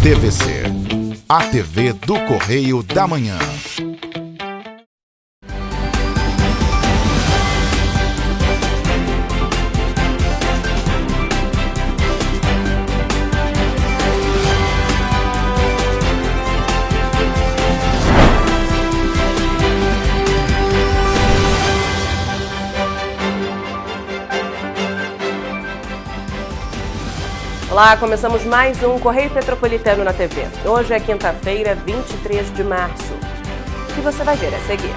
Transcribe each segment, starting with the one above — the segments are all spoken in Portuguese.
TVC, a TV do Correio da Manhã. Olá, começamos mais um Correio Petropolitano na TV. Hoje é quinta-feira, 23 de março. E você vai ver a seguir.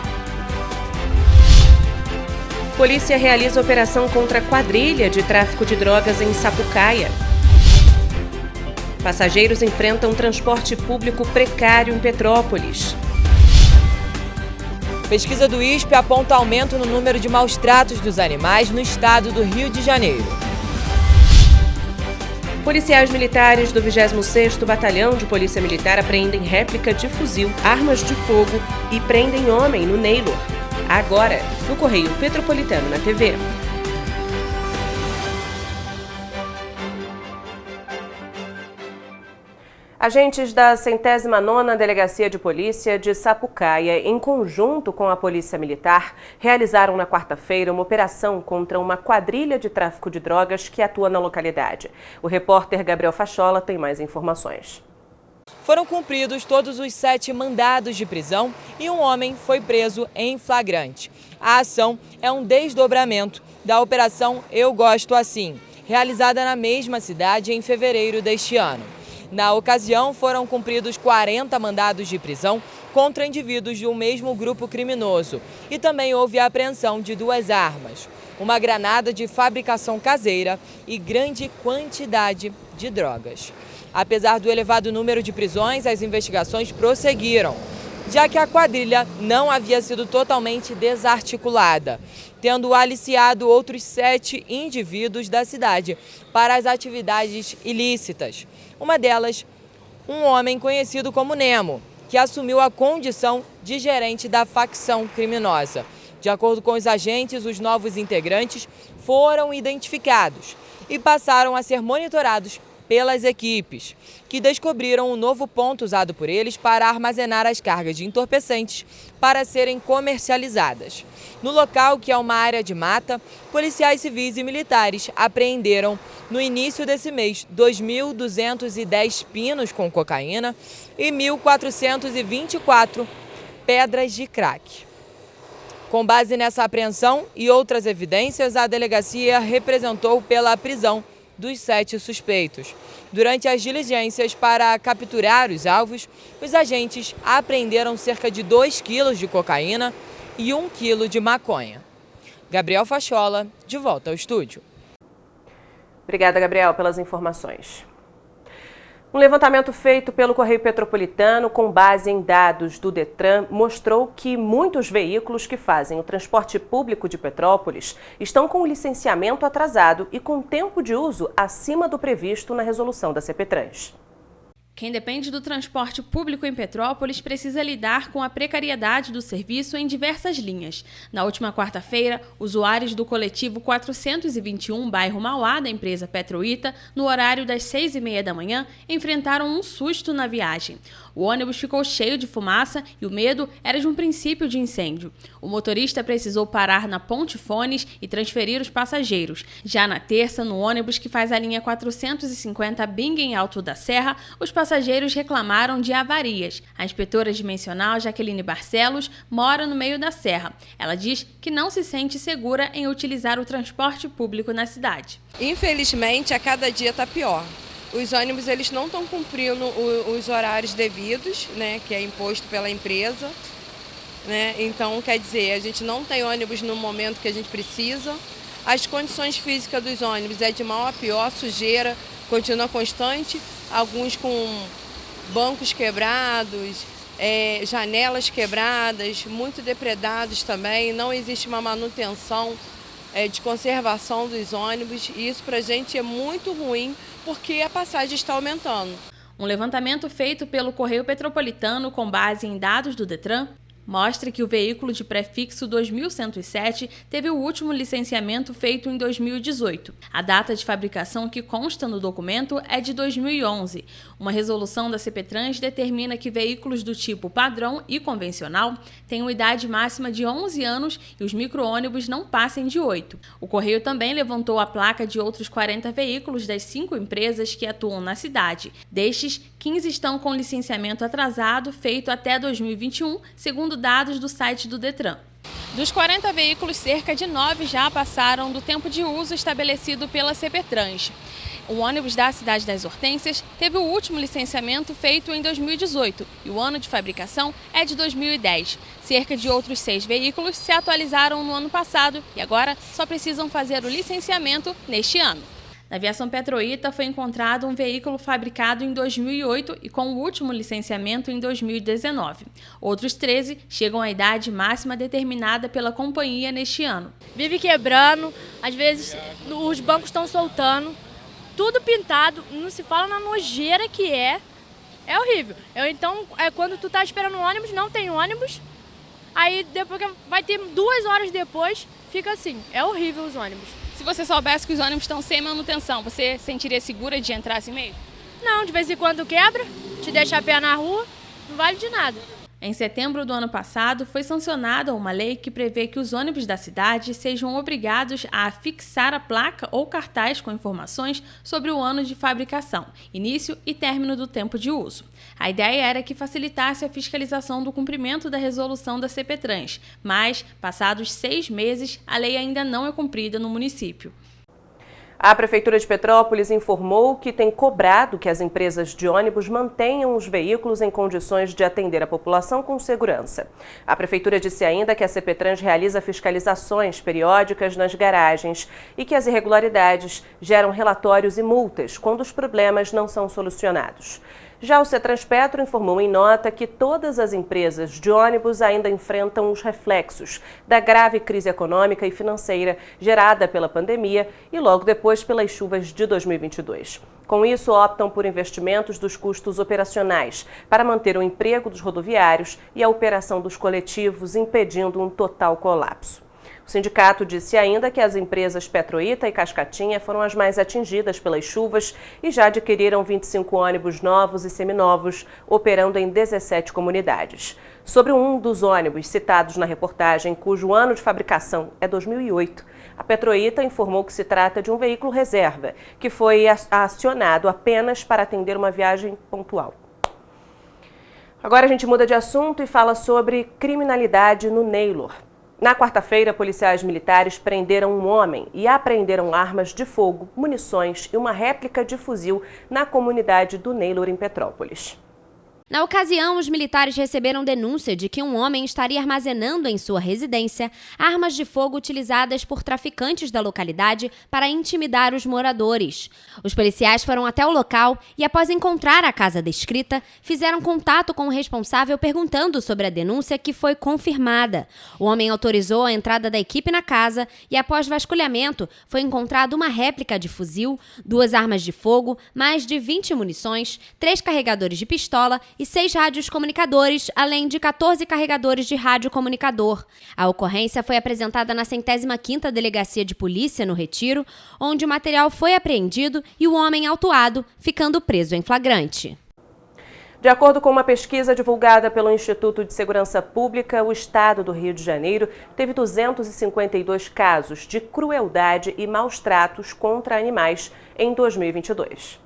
Polícia realiza operação contra quadrilha de tráfico de drogas em Sapucaia. Passageiros enfrentam transporte público precário em Petrópolis. Pesquisa do ISP aponta aumento no número de maus-tratos dos animais no estado do Rio de Janeiro. Policiais militares do 26º Batalhão de Polícia Militar apreendem réplica de fuzil, armas de fogo e prendem homem no Neylor. Agora, no Correio Petropolitano na TV. Agentes da 109ª Delegacia de Polícia de Sapucaia, em conjunto com a Polícia Militar, realizaram na quarta-feira uma operação contra uma quadrilha de tráfico de drogas que atua na localidade. O repórter Gabriel Fachola tem mais informações. Foram cumpridos todos os 7 mandados de prisão e um homem foi preso em flagrante. A ação é um desdobramento da Operação Eu Gosto Assim, realizada na mesma cidade em fevereiro deste ano. Na ocasião, foram cumpridos 40 mandados de prisão contra indivíduos de um mesmo grupo criminoso e também houve a apreensão de 2 armas, uma granada de fabricação caseira e grande quantidade de drogas. Apesar do elevado número de prisões, as investigações prosseguiram, já que a quadrilha não havia sido totalmente desarticulada, tendo aliciado outros 7 indivíduos da cidade para as atividades ilícitas. Uma delas, um homem conhecido como Nemo, que assumiu a condição de gerente da facção criminosa. De acordo com os agentes, os novos integrantes foram identificados e passaram a ser monitorados pelas equipes, que descobriram um novo ponto usado por eles para armazenar as cargas de entorpecentes para serem comercializadas. No local, que é uma área de mata, policiais civis e militares apreenderam, no início desse mês, 2.210 pinos com cocaína e 1.424 pedras de crack. Com base nessa apreensão e outras evidências, a delegacia representou pela prisão dos 7 suspeitos. Durante as diligências para capturar os alvos, os agentes apreenderam cerca de 2 quilos de cocaína e 1 quilo de maconha. Gabriel Fachola, de volta ao estúdio. Obrigada, Gabriel, pelas informações. Um levantamento feito pelo Correio Petropolitano com base em dados do Detran mostrou que muitos veículos que fazem o transporte público de Petrópolis estão com o licenciamento atrasado e com tempo de uso acima do previsto na resolução da CPTrans. Quem depende do transporte público em Petrópolis precisa lidar com a precariedade do serviço em diversas linhas. Na última quarta-feira, usuários do coletivo 421, bairro Mauá, da empresa Petroita, no horário das 6h30 da manhã, enfrentaram um susto na viagem. O ônibus ficou cheio de fumaça e o medo era de um princípio de incêndio. O motorista precisou parar na Ponte Fones e transferir os passageiros. Já na terça, no ônibus que faz a linha 450 Bingen Alto da Serra, os passageiros reclamaram de avarias. A inspetora dimensional Jaqueline Barcelos mora no meio da serra. Ela diz que não se sente segura em utilizar o transporte público na cidade. Infelizmente, a cada dia está pior. Os ônibus eles não estão cumprindo os horários devidos, né, que é imposto pela empresa. Né? Então, quer dizer, a gente não tem ônibus no momento que a gente precisa. As condições físicas dos ônibus é de mal a pior, sujeira continua constante, alguns com bancos quebrados, janelas quebradas, muito depredados também, não existe uma manutenção de conservação dos ônibus e isso para a gente é muito ruim porque a passagem está aumentando. Um levantamento feito pelo Correio Petropolitano com base em dados do Detran mostra que o veículo de prefixo 2107 teve o último licenciamento feito em 2018. A data de fabricação que consta no documento é de 2011. Uma resolução da CPTrans determina que veículos do tipo padrão e convencional tenham idade máxima de 11 anos e os micro-ônibus não passem de 8. O Correio também levantou a placa de outros 40 veículos das 5 empresas que atuam na cidade. Destes, 15 estão com licenciamento atrasado feito até 2021, segundo dados do site do Detran. Dos 40 veículos, cerca de 9 já passaram do tempo de uso estabelecido pela CPTrans. O ônibus da Cidade das Hortênsias teve o último licenciamento feito em 2018 e o ano de fabricação é de 2010. Cerca de outros 6 veículos se atualizaram no ano passado e agora só precisam fazer o licenciamento neste ano. Na aviação Petroita foi encontrado um veículo fabricado em 2008 e com o último licenciamento em 2019. Outros 13 chegam à idade máxima determinada pela companhia neste ano. Vive quebrando, às vezes os bancos estão soltando, tudo pintado, não se fala na nojeira que é horrível. Então, quando tu tá esperando um ônibus, não tem ônibus, aí depois vai ter 2 horas depois, fica assim, é horrível os ônibus. Se você soubesse que os ônibus estão sem manutenção, você sentiria segura de entrar assim mesmo? Não, de vez em quando quebra, te deixa a pé na rua, não vale de nada. Em setembro do ano passado, foi sancionada uma lei que prevê que os ônibus da cidade sejam obrigados a afixar a placa ou cartaz com informações sobre o ano de fabricação, início e término do tempo de uso. A ideia era que facilitasse a fiscalização do cumprimento da resolução da CPTrans, mas, passados 6 meses, a lei ainda não é cumprida no município. A Prefeitura de Petrópolis informou que tem cobrado que as empresas de ônibus mantenham os veículos em condições de atender a população com segurança. A Prefeitura disse ainda que a CPTrans realiza fiscalizações periódicas nas garagens e que as irregularidades geram relatórios e multas quando os problemas não são solucionados. Já o CETRANSPetro informou em nota que todas as empresas de ônibus ainda enfrentam os reflexos da grave crise econômica e financeira gerada pela pandemia e logo depois pelas chuvas de 2022. Com isso, optam por investimentos dos custos operacionais para manter o emprego dos rodoviários e a operação dos coletivos, impedindo um total colapso. O sindicato disse ainda que as empresas Petroita e Cascatinha foram as mais atingidas pelas chuvas e já adquiriram 25 ônibus novos e seminovos, operando em 17 comunidades. Sobre um dos ônibus citados na reportagem, cujo ano de fabricação é 2008, a Petroita informou que se trata de um veículo reserva, que foi acionado apenas para atender uma viagem pontual. Agora a gente muda de assunto e fala sobre criminalidade no Neylor. Na quarta-feira, policiais militares prenderam um homem e apreenderam armas de fogo, munições e uma réplica de fuzil na comunidade do Neylor, em Petrópolis. Na ocasião, os militares receberam denúncia de que um homem estaria armazenando em sua residência armas de fogo utilizadas por traficantes da localidade para intimidar os moradores. Os policiais foram até o local e, após encontrar a casa descrita, fizeram contato com o responsável perguntando sobre a denúncia, que foi confirmada. O homem autorizou a entrada da equipe na casa e, após vasculhamento, foi encontrado uma réplica de fuzil, 2 armas de fogo, mais de 20 munições, 3 carregadores de pistola e 6 rádios comunicadores, além de 14 carregadores de rádio comunicador. A ocorrência foi apresentada na 105ª Delegacia de Polícia, no Retiro, onde o material foi apreendido e o homem autuado, ficando preso em flagrante. De acordo com uma pesquisa divulgada pelo Instituto de Segurança Pública, o estado do Rio de Janeiro teve 252 casos de crueldade e maus tratos contra animais em 2022.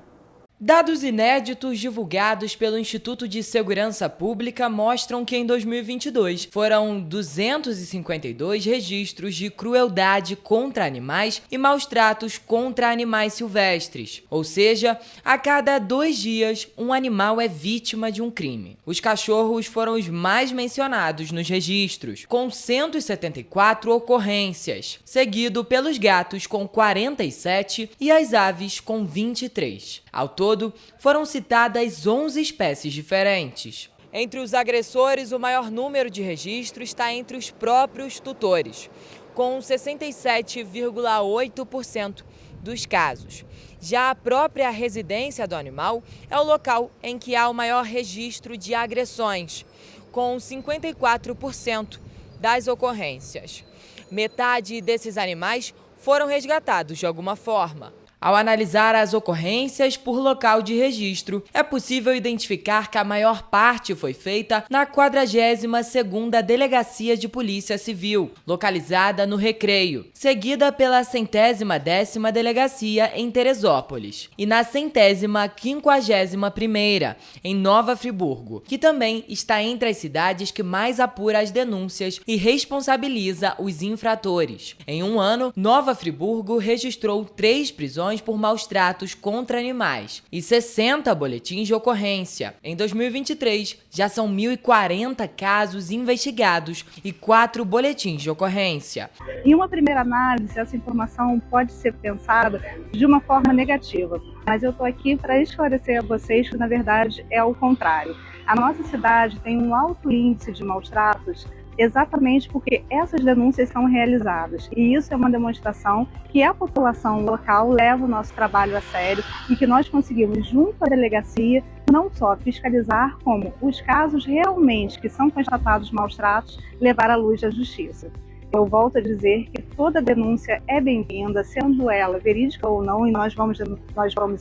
Dados inéditos divulgados pelo Instituto de Segurança Pública mostram que em 2022 foram 252 registros de crueldade contra animais e maus tratos contra animais silvestres. Ou seja, a cada 2 dias, um animal é vítima de um crime. Os cachorros foram os mais mencionados nos registros, com 174 ocorrências, seguido pelos gatos com 47 e as aves com 23. Ao todo, foram citadas 11 espécies diferentes. Entre os agressores, o maior número de registros está entre os próprios tutores, com 67,8% dos casos. Já a própria residência do animal é o local em que há o maior registro de agressões, com 54% das ocorrências. Metade desses animais foram resgatados de alguma forma. Ao analisar as ocorrências por local de registro, é possível identificar que a maior parte foi feita na 42ª Delegacia de Polícia Civil, localizada no Recreio, seguida pela 110ª Delegacia em Teresópolis e na 151ª em Nova Friburgo, que também está entre as cidades que mais apura as denúncias e responsabiliza os infratores. Em um ano, Nova Friburgo registrou 3 prisões por maus-tratos contra animais e 60 boletins de ocorrência. Em 2023, já são 1.040 casos investigados e 4 boletins de ocorrência. Em uma primeira análise, essa informação pode ser pensada de uma forma negativa, mas eu estou aqui para esclarecer a vocês que, na verdade, é o contrário. A nossa cidade tem um alto índice de maus-tratos exatamente porque essas denúncias são realizadas. E isso é uma demonstração que a população local leva o nosso trabalho a sério e que nós conseguimos, junto à delegacia, não só fiscalizar, como os casos realmente que são constatados maus-tratos, levar à luz da justiça. Eu volto a dizer que toda denúncia é bem-vinda, sendo ela verídica ou não, e nós vamos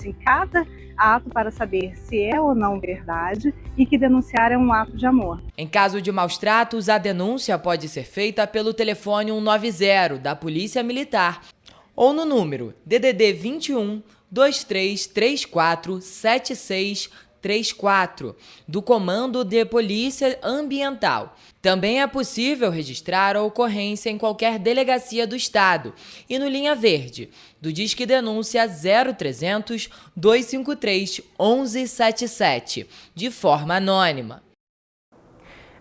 em cada ato para saber se é ou não verdade e que denunciar é um ato de amor. Em caso de maus-tratos, a denúncia pode ser feita pelo telefone 190 da Polícia Militar ou no número DDD 21 2334 7634 do Comando de Polícia Ambiental. Também é possível registrar a ocorrência em qualquer delegacia do Estado e no Linha Verde, do Disque Denúncia 0300 253 1177, de forma anônima.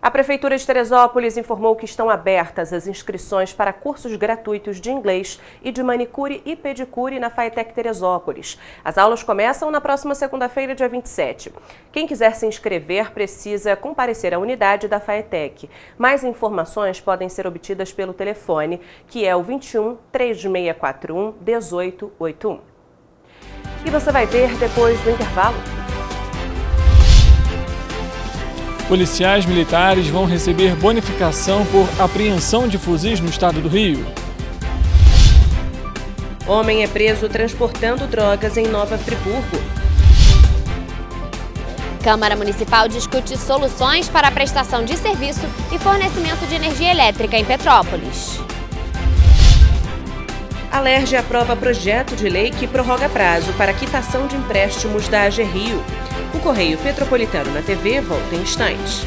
A Prefeitura de Teresópolis informou que estão abertas as inscrições para cursos gratuitos de inglês e de manicure e pedicure na Faetec Teresópolis. As aulas começam na próxima segunda-feira, dia 27. Quem quiser se inscrever precisa comparecer à unidade da Faetec. Mais informações podem ser obtidas pelo telefone, que é o 21 3641 1881. E você vai ver depois do intervalo. Policiais militares vão receber bonificação por apreensão de fuzis no estado do Rio. Homem é preso transportando drogas em Nova Friburgo. Câmara Municipal discute soluções para a prestação de serviço e fornecimento de energia elétrica em Petrópolis. A LERJ aprova projeto de lei que prorroga prazo para quitação de empréstimos da AG Rio. O Correio Petropolitano na TV volta em instantes.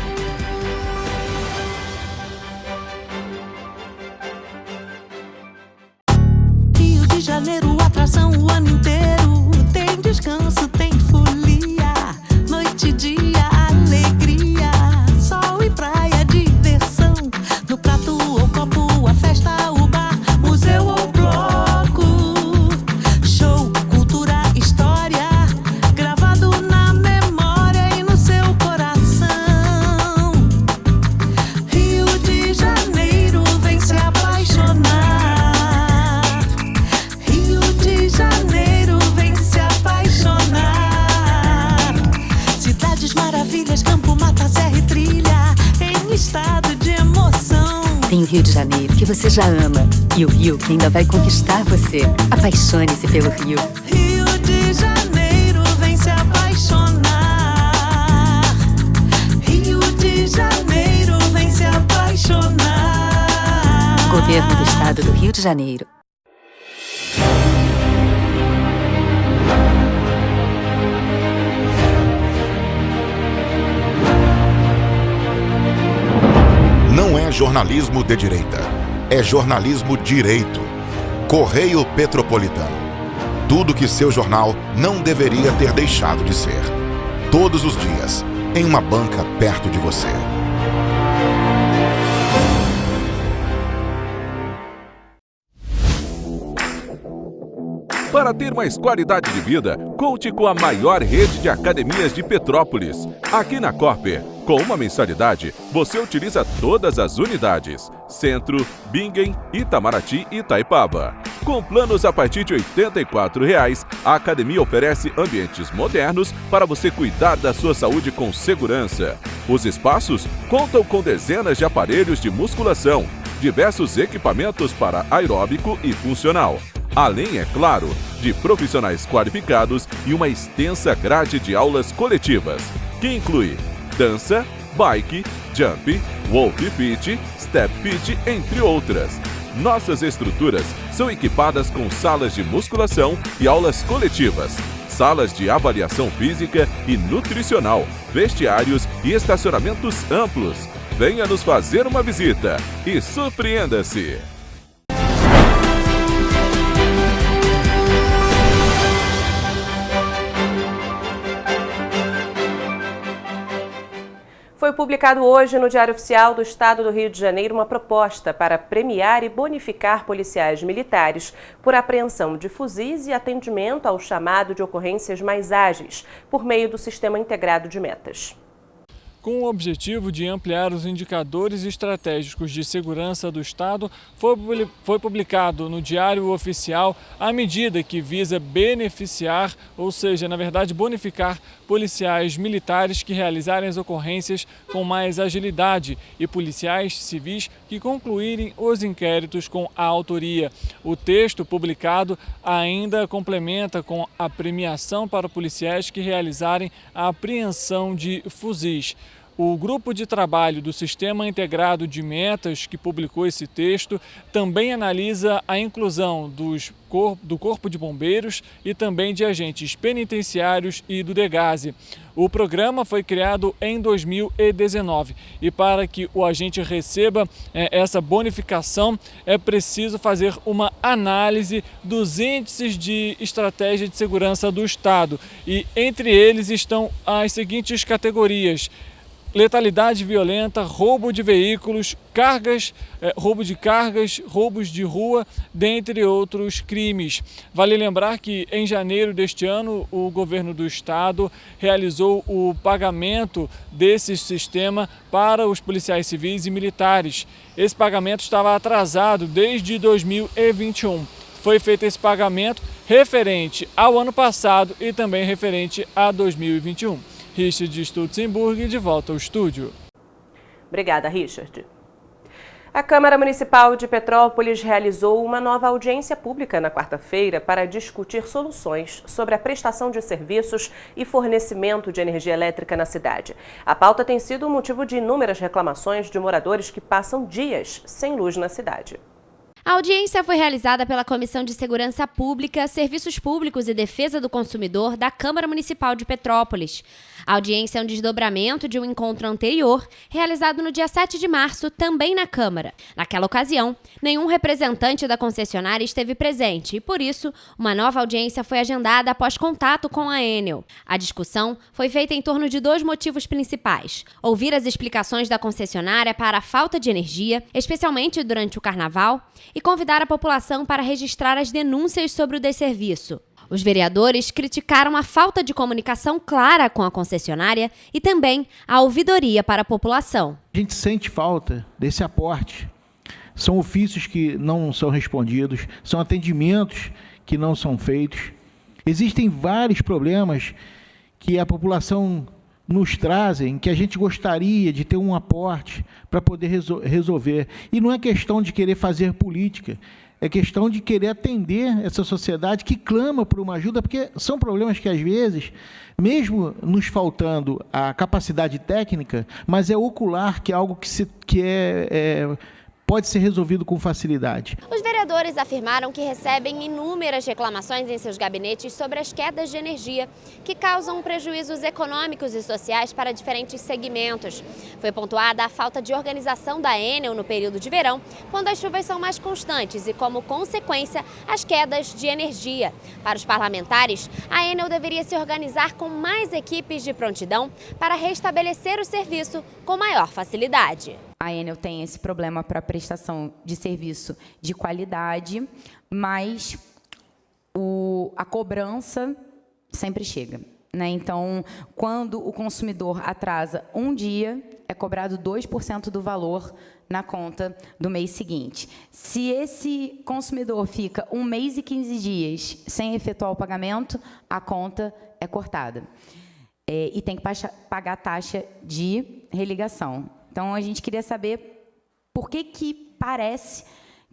Rio de Janeiro, atração o ano inteiro. Tem descanso, tem folia. Noite e dia, alegria. Sol e praia, diversão. No prato ou copo, a festa, o bar, museu ou bloco. Show, cultura, história. Gravado na memória e no seu coração. Rio de Janeiro, vem se apaixonar. Rio de Janeiro, vem se apaixonar. Cidades maravilhas, campo, mata, serra e trilha, em estado de emoção. Tem o Rio de Janeiro, que você já ama, e o Rio que ainda vai conquistar você. Apaixone-se pelo Rio. Rio de Janeiro, vem se apaixonar. Rio de Janeiro, vem se apaixonar. Governo do Estado do Rio de Janeiro. Não é jornalismo de direita, é jornalismo direito. Correio Petropolitano. Tudo que seu jornal não deveria ter deixado de ser. Todos os dias, em uma banca perto de você. Para ter mais qualidade de vida, conte com a maior rede de academias de Petrópolis. Aqui na Corper, com uma mensalidade, você utiliza todas as unidades: Centro, Bingen, Itamaraty e Itaipava. Com planos a partir de R$ 84,00, a academia oferece ambientes modernos para você cuidar da sua saúde com segurança. Os espaços contam com dezenas de aparelhos de musculação, diversos equipamentos para aeróbico e funcional. Além, é claro, de profissionais qualificados e uma extensa grade de aulas coletivas, que inclui dança, bike, jump, wolf fit, step fit, entre outras. Nossas estruturas são equipadas com salas de musculação e aulas coletivas, salas de avaliação física e nutricional, vestiários e estacionamentos amplos. Venha nos fazer uma visita e surpreenda-se! Foi publicado hoje no Diário Oficial do Estado do Rio de Janeiro uma proposta para premiar e bonificar policiais militares por apreensão de fuzis e atendimento ao chamado de ocorrências mais ágeis, por meio do Sistema Integrado de Metas. Com o objetivo de ampliar os indicadores estratégicos de segurança do Estado, foi publicado no Diário Oficial a medida que visa beneficiar, ou seja, na verdade, bonificar policiais militares que realizarem as ocorrências com mais agilidade e policiais civis que concluírem os inquéritos com a autoria. O texto publicado ainda complementa com a premiação para policiais que realizarem a apreensão de fuzis. O grupo de trabalho do Sistema Integrado de Metas, que publicou esse texto, também analisa a inclusão do Corpo de Bombeiros e também de agentes penitenciários e do DEGASE. O programa foi criado em 2019 e para que o agente receba essa bonificação é preciso fazer uma análise dos índices de estratégia de segurança do Estado e entre eles estão as seguintes categorias: letalidade violenta, roubo de veículos, roubo de cargas, roubos de rua, dentre outros crimes. Vale lembrar que em janeiro deste ano o governo do estado realizou o pagamento desse sistema para os policiais civis e militares. Esse pagamento estava atrasado desde 2021. Foi feito esse pagamento referente ao ano passado e também referente a 2021. Richard de Stutzenburg, de volta ao estúdio. Obrigada, Richard. A Câmara Municipal de Petrópolis realizou uma nova audiência pública na quarta-feira para discutir soluções sobre a prestação de serviços e fornecimento de energia elétrica na cidade. A pauta tem sido motivo de inúmeras reclamações de moradores que passam dias sem luz na cidade. A audiência foi realizada pela Comissão de Segurança Pública, Serviços Públicos e Defesa do Consumidor da Câmara Municipal de Petrópolis. A audiência é um desdobramento de um encontro anterior, realizado no dia 7 de março, também na Câmara. Naquela ocasião, nenhum representante da concessionária esteve presente e, por isso, uma nova audiência foi agendada após contato com a Enel. A discussão foi feita em torno de dois motivos principais: ouvir as explicações da concessionária para a falta de energia, especialmente durante o Carnaval, e convidar a população para registrar as denúncias sobre o desserviço. Os vereadores criticaram a falta de comunicação clara com a concessionária e também a ouvidoria para a população. A gente sente falta desse aporte. São ofícios que não são respondidos, são atendimentos que não são feitos. Existem vários problemas que a população nos trazem, que a gente gostaria de ter um aporte para poder resolver. E não é questão de querer fazer política, é questão de querer atender essa sociedade que clama por uma ajuda, porque são problemas que, às vezes, mesmo nos faltando a capacidade técnica, mas é ocular, que é algo pode ser resolvido com facilidade. Os vereadores afirmaram que recebem inúmeras reclamações em seus gabinetes sobre as quedas de energia, que causam prejuízos econômicos e sociais para diferentes segmentos. Foi pontuada a falta de organização da Enel no período de verão, quando as chuvas são mais constantes e, como consequência, as quedas de energia. Para os parlamentares, a Enel deveria se organizar com mais equipes de prontidão para restabelecer o serviço com maior facilidade. A Enel tem esse problema para prestação de serviço de qualidade, mas a cobrança sempre chega. né? Então, quando o consumidor atrasa um dia, é cobrado 2% do valor na conta do mês seguinte. Se esse consumidor fica 1 mês e 15 dias sem efetuar o pagamento, a conta é cortada. E tem que pagar a taxa de religação. Então, a gente queria saber por que parece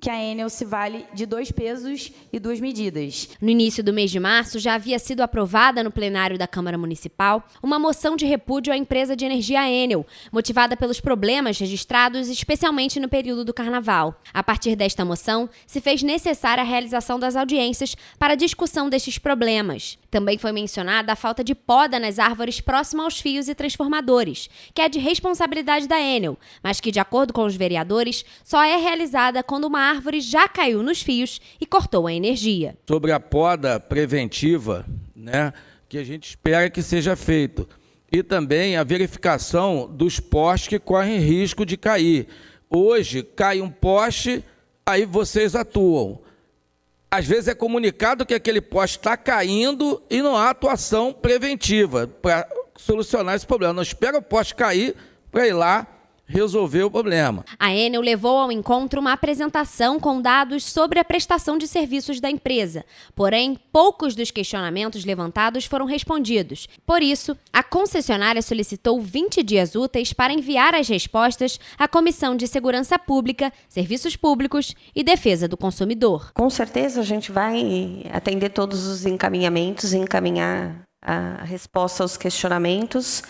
que a Enel se vale de 2 pesos e 2 medidas. No início do mês de março, já havia sido aprovada no plenário da Câmara Municipal uma moção de repúdio à empresa de energia Enel, motivada pelos problemas registrados, especialmente no período do Carnaval. A partir desta moção, se fez necessária a realização das audiências para a discussão destes problemas. Também foi mencionada a falta de poda nas árvores próximas aos fios e transformadores, que é de responsabilidade da Enel, mas que, de acordo com os vereadores, só é realizada quando uma árvore já caiu nos fios e cortou a energia. Sobre a poda preventiva, né, que a gente espera que seja feito. E também a verificação dos postes que correm risco de cair. Hoje, cai um poste, aí vocês atuam. Às vezes é comunicado que aquele poste está caindo e não há atuação preventiva para solucionar esse problema. Não espera o poste cair para ir lá resolver o problema. A Enel levou ao encontro uma apresentação com dados sobre a prestação de serviços da empresa. Porém, poucos dos questionamentos levantados foram respondidos. Por isso, a concessionária solicitou 20 dias úteis para enviar as respostas à Comissão de Segurança Pública, Serviços Públicos e Defesa do Consumidor. Com certeza a gente vai atender todos os encaminhamentos e encaminhar a resposta aos questionamentos.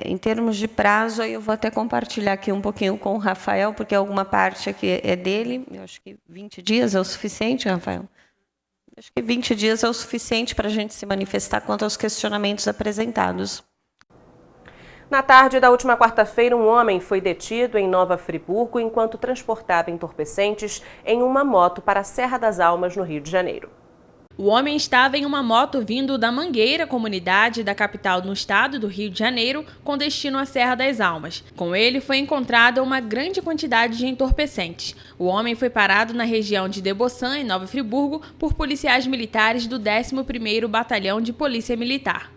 Em termos de prazo, eu vou até compartilhar aqui um pouquinho com o Rafael, porque alguma parte aqui é dele. Eu acho que 20 dias é o suficiente, Rafael? Acho que 20 dias é o suficiente para a gente se manifestar quanto aos questionamentos apresentados. Na tarde da última quarta-feira, um homem foi detido em Nova Friburgo enquanto transportava entorpecentes em uma moto para a Serra das Almas, no Rio de Janeiro. O homem estava em uma moto vindo da Mangueira, comunidade da capital no estado do Rio de Janeiro, com destino à Serra das Almas. Com ele foi encontrada uma grande quantidade de entorpecentes. O homem foi parado na região de Deboçan, em Nova Friburgo, por policiais militares do 11º Batalhão de Polícia Militar.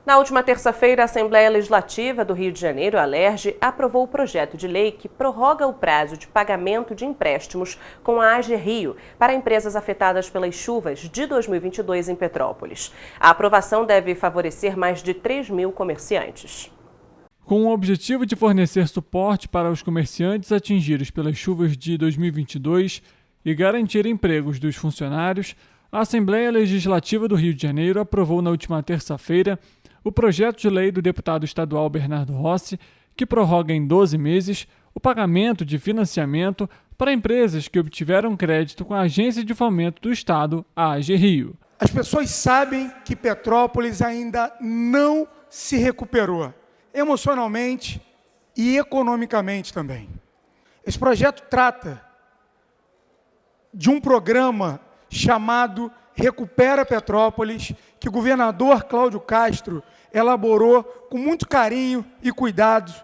Na última terça-feira, a Assembleia Legislativa do Rio de Janeiro, a LERJ, aprovou o projeto de lei que prorroga o prazo de pagamento de empréstimos com a AGE Rio para empresas afetadas pelas chuvas de 2022 em Petrópolis. A aprovação deve favorecer mais de 3 mil comerciantes. Com o objetivo de fornecer suporte para os comerciantes atingidos pelas chuvas de 2022 e garantir empregos dos funcionários, a Assembleia Legislativa do Rio de Janeiro aprovou na última terça-feira o projeto de lei do deputado estadual Bernardo Rossi, que prorroga em 12 meses o pagamento de financiamento para empresas que obtiveram crédito com a Agência de Fomento do Estado, a AGE Rio. As pessoas sabem que Petrópolis ainda não se recuperou, emocionalmente e economicamente também. Esse projeto trata de um programa chamado Recupera Petrópolis, que o governador Cláudio Castro elaborou com muito carinho e cuidado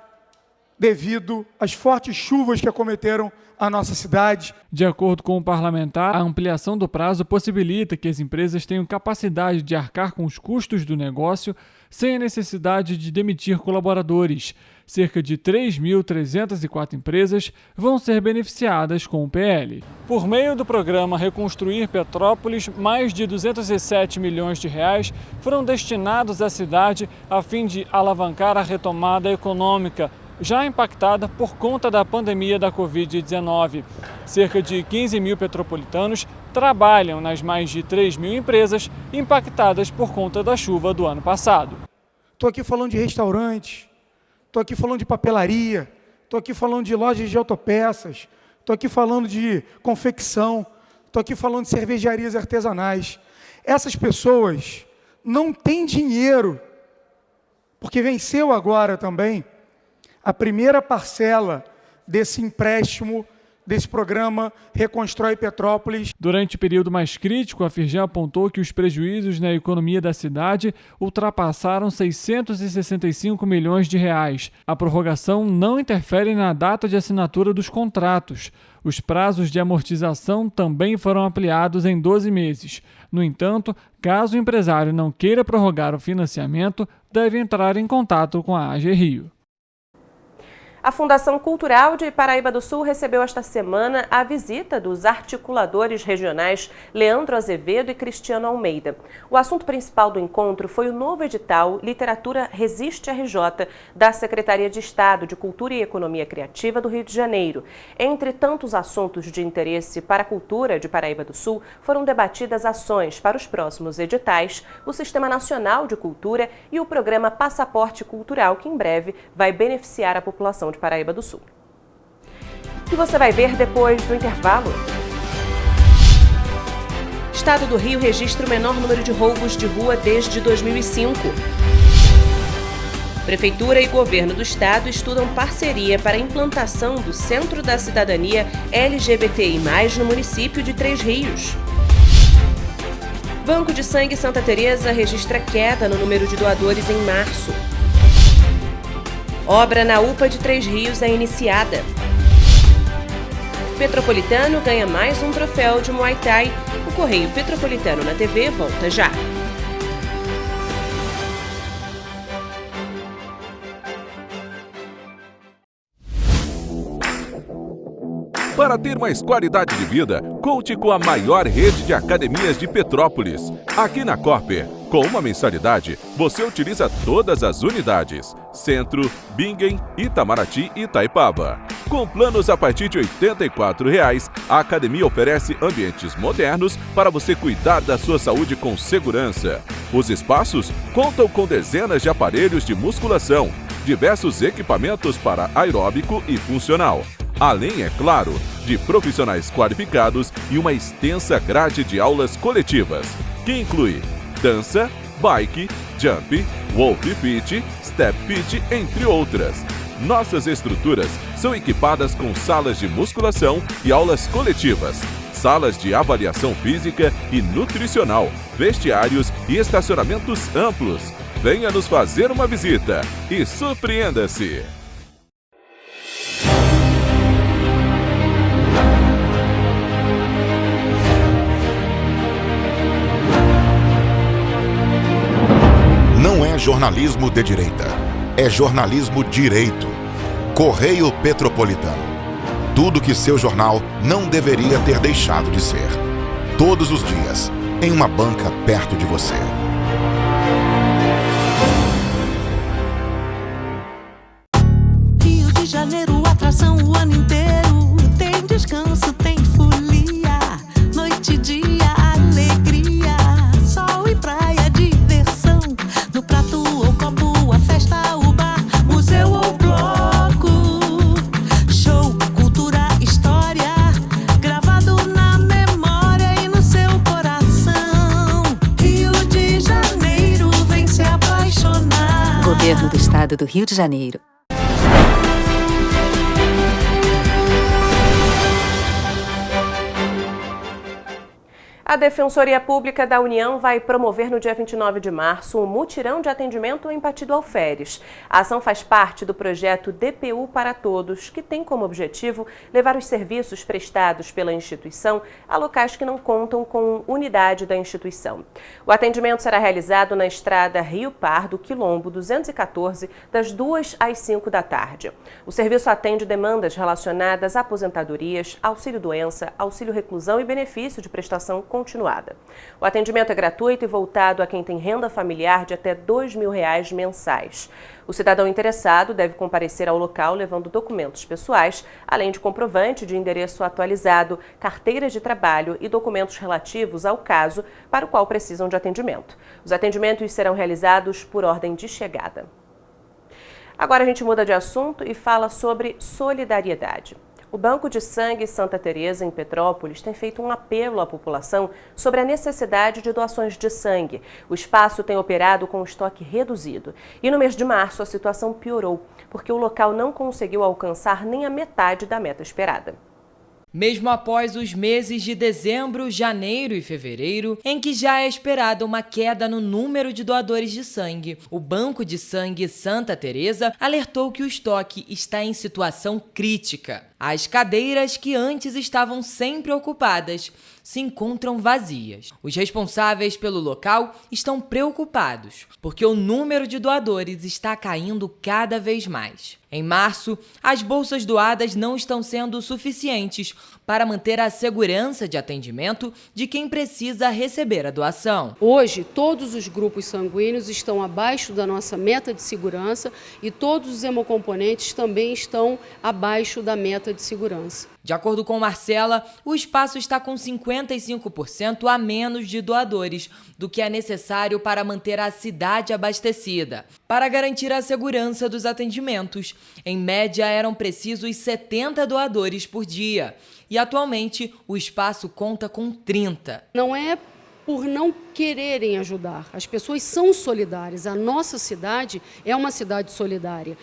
devido às fortes chuvas que acometeram a nossa cidade. De acordo com o parlamentar, a ampliação do prazo possibilita que as empresas tenham capacidade de arcar com os custos do negócio sem a necessidade de demitir colaboradores. Cerca de 3.304 empresas vão ser beneficiadas com o PL. Por meio do programa Reconstruir Petrópolis, mais de 207 milhões de reais foram destinados à cidade a fim de alavancar a retomada econômica, já impactada por conta da pandemia da Covid-19. Cerca de 15 mil petropolitanos trabalham nas mais de 3 mil empresas impactadas por conta da chuva do ano passado. Estou aqui falando de restaurantes, estou aqui falando de papelaria, estou aqui falando de lojas de autopeças, estou aqui falando de confecção, estou aqui falando de cervejarias artesanais. Essas pessoas não têm dinheiro, porque venceu agora também a primeira parcela desse empréstimo desse programa Reconstrói Petrópolis. Durante o período mais crítico, a Firjan apontou que os prejuízos na economia da cidade ultrapassaram 665 milhões de reais. A prorrogação não interfere na data de assinatura dos contratos. Os prazos de amortização também foram ampliados em 12 meses. No entanto, caso o empresário não queira prorrogar o financiamento, deve entrar em contato com a AG Rio. A Fundação Cultural de Paraíba do Sul recebeu esta semana a visita dos articuladores regionais Leandro Azevedo e Cristiano Almeida. O assunto principal do encontro foi o novo edital Literatura Resiste RJ da Secretaria de Estado de Cultura e Economia Criativa do Rio de Janeiro. Entre tantos assuntos de interesse para a cultura de Paraíba do Sul, foram debatidas ações para os próximos editais, o Sistema Nacional de Cultura e o programa Passaporte Cultural, que em breve vai beneficiar a população de Paraíba do Sul. O que você vai ver depois do intervalo? Estado do Rio registra o menor número de roubos de rua desde 2005. Prefeitura e Governo do Estado estudam parceria para a implantação do Centro da Cidadania LGBTI+, no município de Três Rios. Banco de Sangue Santa Teresa registra queda no número de doadores em março. Obra na UPA de Três Rios é iniciada. Petropolitano ganha mais um troféu de Muay Thai. O Correio Petropolitano na TV volta já. Para ter mais qualidade de vida, conte com a maior rede de academias de Petrópolis. Aqui na Corper, com uma mensalidade, você utiliza todas as unidades: Centro, Bingen, Itamaraty e Itaipava. Com planos a partir de R$ 84,00, a academia oferece ambientes modernos para você cuidar da sua saúde com segurança. Os espaços contam com dezenas de aparelhos de musculação, diversos equipamentos para aeróbico e funcional. Além, é claro, de profissionais qualificados e uma extensa grade de aulas coletivas, que inclui dança, bike, jump, wolf fit, step fit, entre outras. Nossas estruturas são equipadas com salas de musculação e aulas coletivas, salas de avaliação física e nutricional, vestiários e estacionamentos amplos. Venha nos fazer uma visita e surpreenda-se! Não é jornalismo de direita, é jornalismo direito. Correio Petropolitano. Tudo que seu jornal não deveria ter deixado de ser. Todos os dias, em uma banca perto de você. Rio de Janeiro, atração o ano inteiro. Tem descanso, tem folia. Noite e dia, alegria. Sol e praia, diversão. No prato ou copo, a festa, o bar, museu ou bloco. Show, cultura, história. Gravado na memória e no seu coração. Rio de Janeiro, vem se apaixonar. Governo do Estado do Rio de Janeiro. A Defensoria Pública da União vai promover no dia 29 de março um mutirão de atendimento em Partido Alferes. A ação faz parte do projeto DPU para Todos, que tem como objetivo levar os serviços prestados pela instituição a locais que não contam com unidade da instituição. O atendimento será realizado na estrada Rio Pardo, quilombo 214, das 2 às 5 da tarde. O serviço atende demandas relacionadas a aposentadorias, auxílio-doença, auxílio-reclusão e benefício de prestação continuada. O atendimento é gratuito e voltado a quem tem renda familiar de até R$ 2.000 mensais. O cidadão interessado deve comparecer ao local levando documentos pessoais, além de comprovante de endereço atualizado, carteira de trabalho e documentos relativos ao caso para o qual precisam de atendimento. Os atendimentos serão realizados por ordem de chegada. Agora a gente muda de assunto e fala sobre solidariedade. O Banco de Sangue Santa Teresa, em Petrópolis, tem feito um apelo à população sobre a necessidade de doações de sangue. O espaço tem operado com estoque reduzido. E no mês de março, a situação piorou, porque o local não conseguiu alcançar nem a metade da meta esperada. Mesmo após os meses de dezembro, janeiro e fevereiro, em que já é esperada uma queda no número de doadores de sangue, o Banco de Sangue Santa Teresa alertou que o estoque está em situação crítica. As cadeiras que antes estavam sempre ocupadas se encontram vazias. Os responsáveis pelo local estão preocupados, porque o número de doadores está caindo cada vez mais. Em março, as bolsas doadas não estão sendo suficientes para manter a segurança de atendimento de quem precisa receber a doação. Hoje, todos os grupos sanguíneos estão abaixo da nossa meta de segurança e todos os hemocomponentes também estão abaixo da meta de segurança. De acordo com Marcela, o espaço está com 55% a menos de doadores do que é necessário para manter a cidade abastecida. Para garantir a segurança dos atendimentos, em média eram precisos 70 doadores por dia e atualmente o espaço conta com 30. Não é por não quererem ajudar. As pessoas são solidárias. A nossa cidade é uma cidade solidária.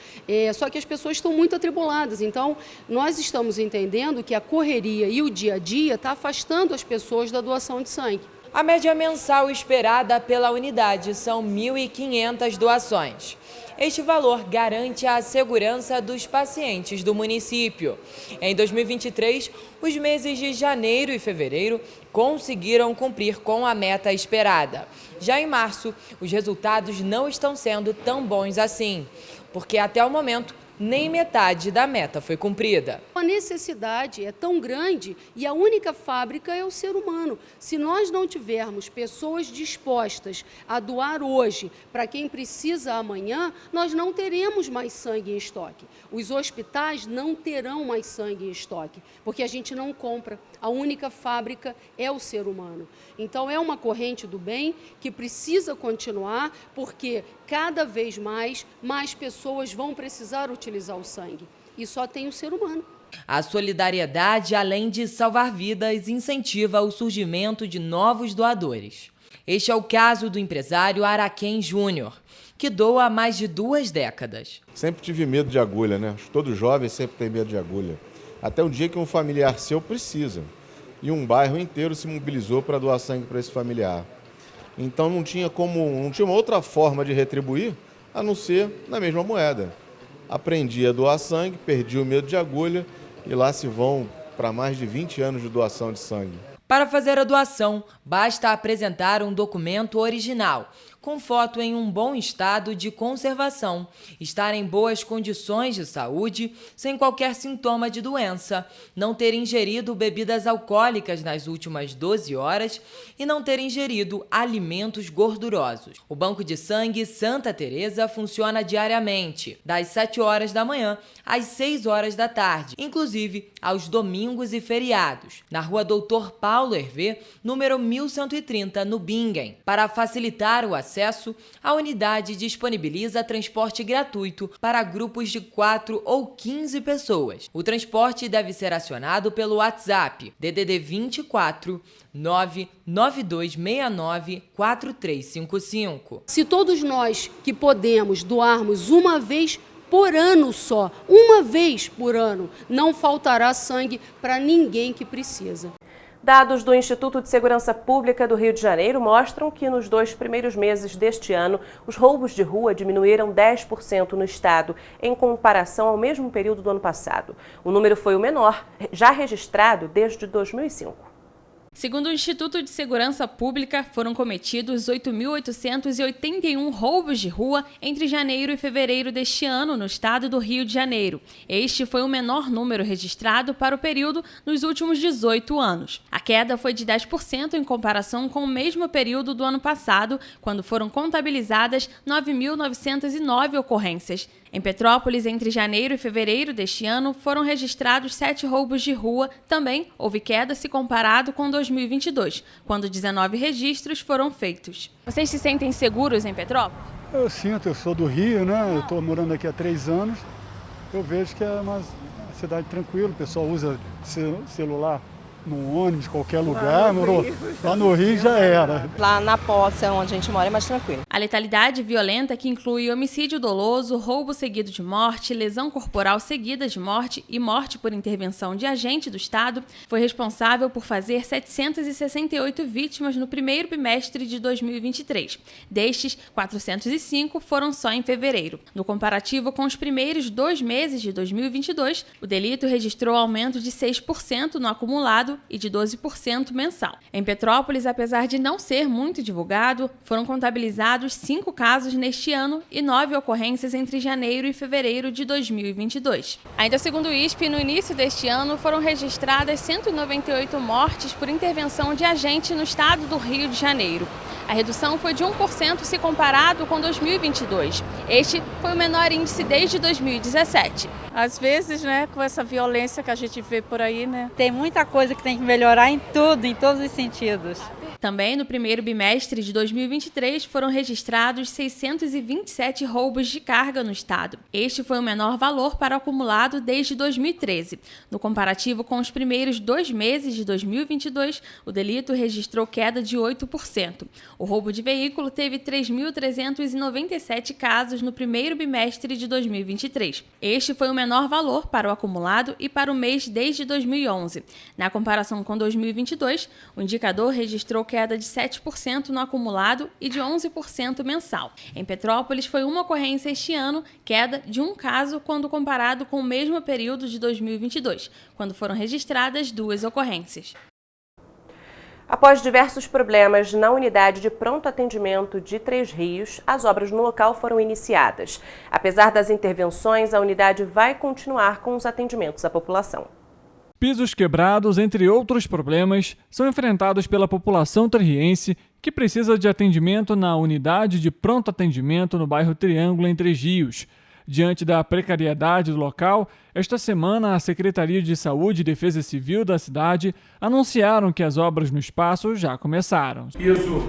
Só que as pessoas estão muito atribuladas. Então, nós estamos entendendo que a correria e o dia a dia está afastando as pessoas da doação de sangue. A média mensal esperada pela unidade são 1.500 doações. Este valor garante a segurança dos pacientes do município. Em 2023, os meses de janeiro e fevereiro conseguiram cumprir com a meta esperada. Já em março, os resultados não estão sendo tão bons assim, porque até o momento nem metade da meta foi cumprida. A necessidade é tão grande e a única fábrica é o ser humano. Se nós não tivermos pessoas dispostas a doar hoje para quem precisa amanhã, nós não teremos mais sangue em estoque. Os hospitais não terão mais sangue em estoque, porque a gente não compra. A única fábrica é o ser humano. Então é uma corrente do bem que precisa continuar, porque cada vez mais pessoas vão precisar utilizar o sangue. E só tem o ser humano. A solidariedade, além de salvar vidas, incentiva o surgimento de novos doadores. Este é o caso do empresário Araquém Júnior, que doa há mais de 2 décadas. Sempre tive medo de agulha, né? Todo jovem sempre tem medo de agulha. Até um dia que um familiar seu precisa. E um bairro inteiro se mobilizou para doar sangue para esse familiar. Então não tinha uma outra forma de retribuir, a não ser na mesma moeda. Aprendi a doar sangue, perdi o medo de agulha e lá se vão para mais de 20 anos de doação de sangue. Para fazer a doação, basta apresentar um documento original, com foto em um bom estado de conservação, estar em boas condições de saúde, sem qualquer sintoma de doença, não ter ingerido bebidas alcoólicas nas últimas 12 horas e não ter ingerido alimentos gordurosos. O Banco de Sangue Santa Teresa funciona diariamente, das 7 horas da manhã às 6 horas da tarde, inclusive aos domingos e feriados, na Rua Doutor Paulo Hervé, número 1130, no Bingen. Para facilitar o acesso, a unidade disponibiliza transporte gratuito para grupos de 4 ou 15 pessoas. O transporte deve ser acionado pelo WhatsApp DDD 24 99269 4355. Se todos nós que podemos doarmos uma vez por ano só, uma vez por ano, não faltará sangue para ninguém que precisa. Dados do Instituto de Segurança Pública do Rio de Janeiro mostram que nos 2 primeiros meses deste ano, os roubos de rua diminuíram 10% no estado, em comparação ao mesmo período do ano passado. O número foi o menor, já registrado desde 2005. Segundo o Instituto de Segurança Pública, foram cometidos 8.881 roubos de rua entre janeiro e fevereiro deste ano no estado do Rio de Janeiro. Este foi o menor número registrado para o período nos últimos 18 anos. A queda foi de 10% em comparação com o mesmo período do ano passado, quando foram contabilizadas 9.909 ocorrências. Em Petrópolis, entre janeiro e fevereiro deste ano, foram registrados 7 roubos de rua. Também houve queda se comparado com 2022, quando 19 registros foram feitos. Vocês se sentem seguros em Petrópolis? Eu sinto, eu sou do Rio, né? Eu estou morando aqui há 3 anos. Eu vejo que é uma cidade tranquila, o pessoal usa celular no ônibus, qualquer lugar, lá no Rio já era. Lá na posse, onde a gente mora, é mais tranquilo. A letalidade violenta, que inclui homicídio doloso, roubo seguido de morte, lesão corporal seguida de morte e morte por intervenção de agente do Estado, foi responsável por fazer 768 vítimas no primeiro bimestre de 2023. Destes, 405 foram só em fevereiro. No comparativo com os primeiros 2 meses de 2022, o delito registrou aumento de 6% no acumulado e de 12% mensal. Em Petrópolis, apesar de não ser muito divulgado, foram contabilizados 5 casos neste ano e 9 ocorrências entre janeiro e fevereiro de 2022. Ainda segundo o ISP, no início deste ano foram registradas 198 mortes por intervenção de agente no estado do Rio de Janeiro. A redução foi de 1% se comparado com 2022. Este foi o menor índice desde 2017. Às vezes, com essa violência que a gente vê por aí, Tem muita coisa que tem que melhorar em tudo, em todos os sentidos. Também no primeiro bimestre de 2023 foram registrados 627 roubos de carga no estado. Este foi o menor valor para o acumulado desde 2013. No comparativo com os primeiros 2 meses de 2022, o delito registrou queda de 8%. O roubo de veículo teve 3.397 casos no primeiro bimestre de 2023. Este foi o menor valor para o acumulado e para o mês desde 2011. Na comparação com 2022, o indicador registrou queda de 7% no acumulado e de 11% mensal. Em Petrópolis, foi uma ocorrência este ano, queda de 1 caso quando comparado com o mesmo período de 2022, quando foram registradas 2 ocorrências. Após diversos problemas na unidade de pronto atendimento de Três Rios, as obras no local foram iniciadas. Apesar das intervenções, a unidade vai continuar com os atendimentos à população. Pisos quebrados, entre outros problemas, são enfrentados pela população terriense que precisa de atendimento na unidade de pronto atendimento no bairro Triângulo, em Três Rios. Diante da precariedade do local, esta semana a Secretaria de Saúde e Defesa Civil da cidade anunciaram que as obras no espaço já começaram. Isso,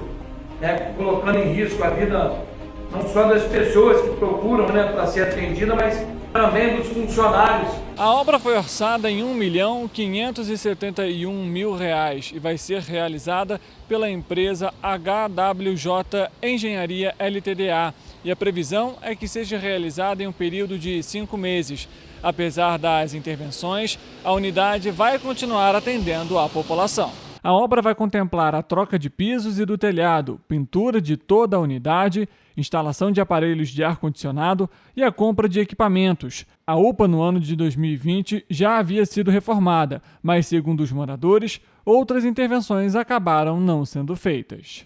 colocando em risco a vida não só das pessoas que procuram para ser atendida, mas também dos funcionários. A obra foi orçada em R$1.571.000 e vai ser realizada pela empresa HWJ Engenharia Ltda. E a previsão é que seja realizada em um período de 5 meses. Apesar das intervenções, a unidade vai continuar atendendo a população. A obra vai contemplar a troca de pisos e do telhado, pintura de toda a unidade, instalação de aparelhos de ar-condicionado e a compra de equipamentos. A UPA no ano de 2020 já havia sido reformada, mas, segundo os moradores, outras intervenções acabaram não sendo feitas.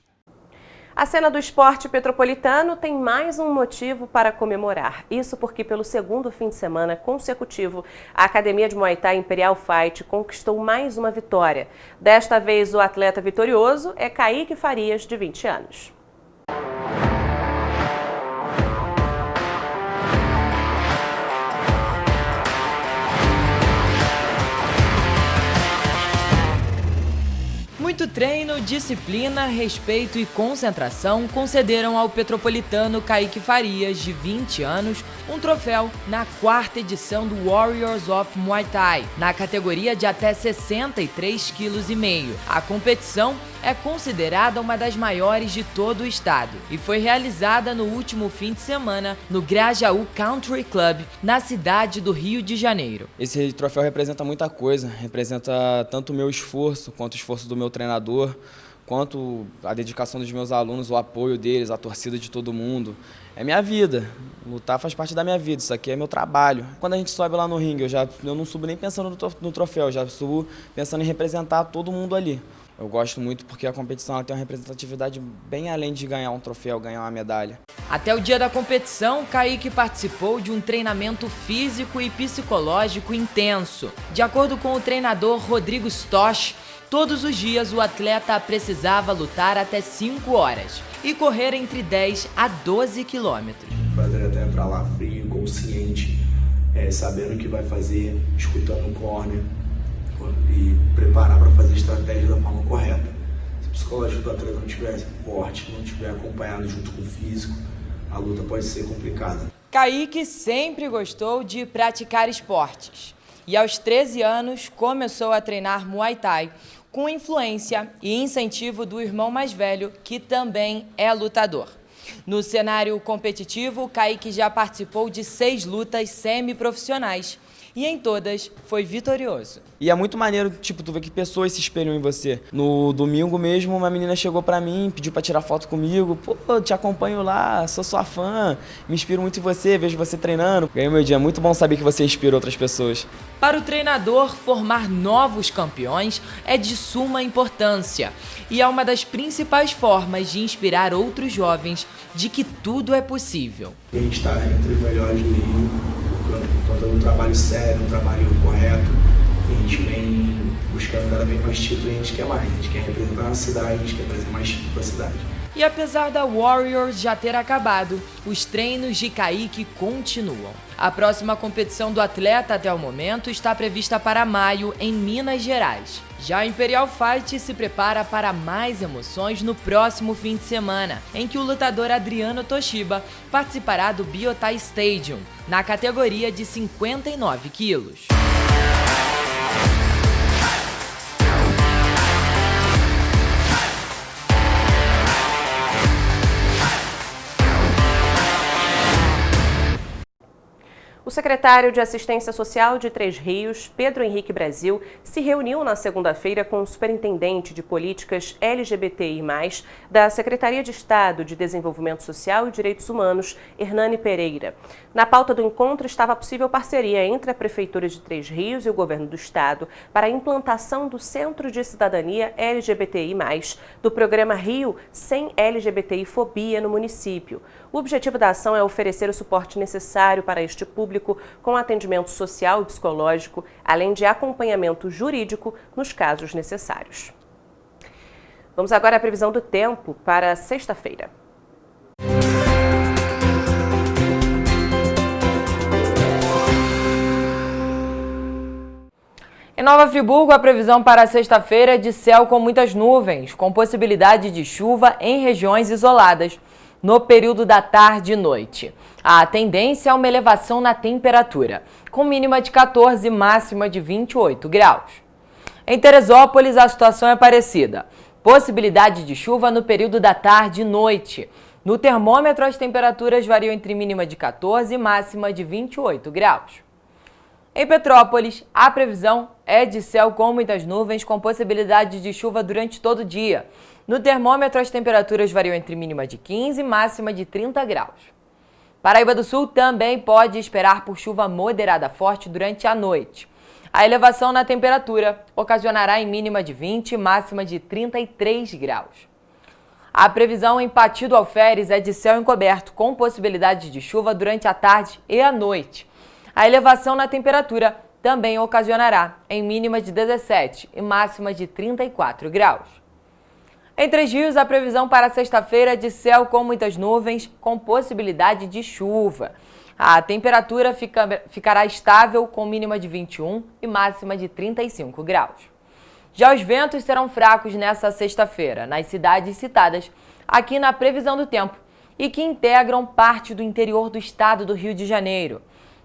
A cena do esporte petropolitano tem mais um motivo para comemorar. Isso porque, pelo segundo fim de semana consecutivo, a Academia de Muay Thai Imperial Fight conquistou mais uma vitória. Desta vez, o atleta vitorioso é Kaique Farias, de 20 anos. Muito treino, disciplina, respeito e concentração concederam ao petropolitano Kaique Farias, de 20 anos, um troféu na 4ª edição do Warriors of Muay Thai, na categoria de até 63,5 kg. A competição é considerada uma das maiores de todo o estado e foi realizada no último fim de semana no Grajaú Country Club, na cidade do Rio de Janeiro. Esse troféu representa muita coisa, representa tanto o meu esforço quanto o esforço do meu treinador, quanto a dedicação dos meus alunos, o apoio deles, a torcida de todo mundo. É minha vida, lutar faz parte da minha vida, isso aqui é meu trabalho. Quando a gente sobe lá no ringue, eu não subo nem pensando no troféu, eu já subo pensando em representar todo mundo ali. Eu gosto muito porque a competição ela tem uma representatividade bem além de ganhar um troféu, ganhar uma medalha. Até o dia da competição, Kaique participou de um treinamento físico e psicológico intenso. De acordo com o treinador Rodrigo Stosch, todos os dias o atleta precisava lutar até 5 horas e correr entre 10 a 12 quilômetros. Fazer até entrar lá frio, consciente, sabendo o que vai fazer, escutando o corner e preparar para fazer a estratégia da forma correta. Se o psicológico do atleta não estiver forte, não estiver acompanhado junto com o físico, a luta pode ser complicada. Kaique sempre gostou de praticar esportes. e aos 13 anos começou a treinar Muay Thai, com influência e incentivo do irmão mais velho, que também é lutador. No cenário competitivo, Kaique já participou de 6 lutas semiprofissionais e em todas foi vitorioso. E é muito maneiro, tipo, tu ver que pessoas se espelham em você. No domingo mesmo, uma menina chegou pra mim, pediu pra tirar foto comigo. Pô, te acompanho lá, sou sua fã, me inspiro muito em você, vejo você treinando. Ganhei meu dia, é muito bom saber que você inspira outras pessoas. Para o treinador, formar novos campeões é de suma importância e é uma das principais formas de inspirar outros jovens de que tudo é possível. A gente está entre os melhores do Rio, fazendo um trabalho sério, um trabalho correto. A gente vem buscando cada vez mais títulos e a gente quer mais. A gente quer representar a cidade, a gente quer trazer mais títulos para a cidade. E apesar da Warriors já ter acabado, os treinos de Kaique continuam. A próxima competição do atleta até o momento está prevista para maio em Minas Gerais. Já a Imperial Fight se prepara para mais emoções no próximo fim de semana, em que o lutador Adriano Toshiba participará do Biotai Stadium, na categoria de 59 quilos. O secretário de Assistência Social de Três Rios, Pedro Henrique Brasil, se reuniu na segunda-feira com o superintendente de políticas LGBTI+, da Secretaria de Estado de Desenvolvimento Social e Direitos Humanos, Hernani Pereira. Na pauta do encontro estava a possível parceria entre a Prefeitura de Três Rios e o Governo do Estado para a implantação do Centro de Cidadania LGBTI+, do programa Rio Sem LGBTI Fobia no município. O objetivo da ação é oferecer o suporte necessário para este público com atendimento social e psicológico, além de acompanhamento jurídico nos casos necessários. Vamos agora à previsão do tempo para sexta-feira. Em Nova Friburgo, a previsão para sexta-feira é de céu com muitas nuvens, com possibilidade de chuva em regiões isoladas no período da tarde e noite. A tendência é uma elevação na temperatura, com mínima de 14 e máxima de 28 graus. Em Teresópolis, a situação é parecida. Possibilidade de chuva no período da tarde e noite. No termômetro, as temperaturas variam entre mínima de 14 e máxima de 28 graus. Em Petrópolis, a previsão é de céu com muitas nuvens, com possibilidade de chuva durante todo o dia. No termômetro, as temperaturas variam entre mínima de 15 e máxima de 30 graus. Paraíba do Sul também pode esperar por chuva moderada forte durante a noite. A elevação na temperatura ocasionará em mínima de 20 e máxima de 33 graus. A previsão em Pati do Alferes é de céu encoberto, com possibilidade de chuva durante a tarde e a noite. A elevação na temperatura também ocasionará em mínima de 17 e máxima de 34 graus. Em Três Rios, a previsão para sexta-feira é de céu com muitas nuvens, com possibilidade de chuva. A temperatura ficará estável, com mínima de 21 e máxima de 35 graus. Já os ventos serão fracos nessa sexta-feira, nas cidades citadas aqui na previsão do tempo e que integram parte do interior do estado do Rio de Janeiro.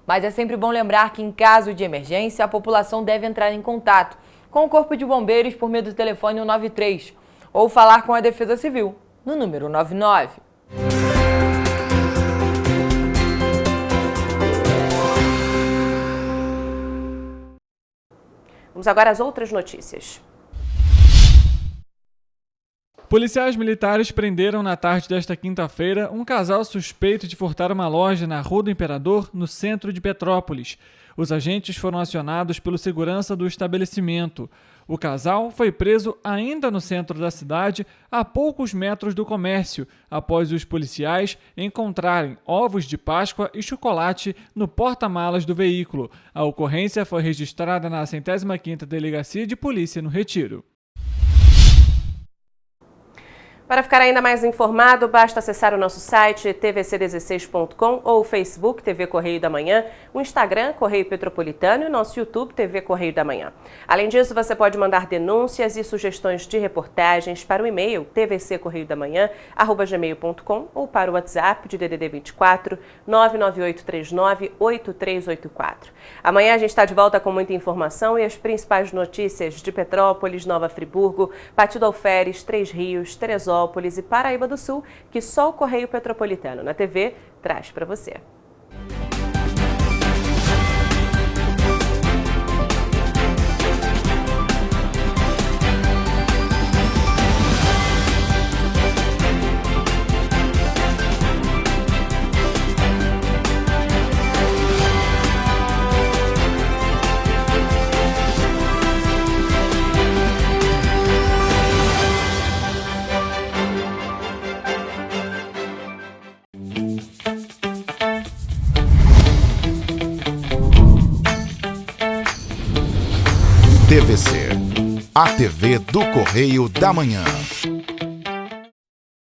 Mas é sempre bom lembrar que, em caso de emergência, a população deve entrar em contato com o Corpo de Bombeiros por meio do telefone 193 ou falar com a Defesa Civil no número 99. Vamos agora às outras notícias. Policiais militares prenderam na tarde desta quinta-feira um casal suspeito de furtar uma loja na Rua do Imperador, no centro de Petrópolis. Os agentes foram acionados pelo segurança do estabelecimento. O casal foi preso ainda no centro da cidade, a poucos metros do comércio, após os policiais encontrarem ovos de Páscoa e chocolate no porta-malas do veículo. A ocorrência foi registrada na 105ª Delegacia de Polícia no Retiro. Para ficar ainda mais informado, basta acessar o nosso site tvc16.com ou o Facebook TV Correio da Manhã, o Instagram Correio Petropolitano e o nosso YouTube TV Correio da Manhã. Além disso, você pode mandar denúncias e sugestões de reportagens para o e-mail tvccorreiodamanhã@gmail.com ou para o WhatsApp de DDD 24 998398384. Amanhã a gente está de volta com muita informação e as principais notícias de Petrópolis, Nova Friburgo, Pati do Alferes, Três Rios, Teresópolis e Paraíba do Sul, que só o Correio Petropolitano na TV traz para você. TVC, a TV do Correio da Manhã.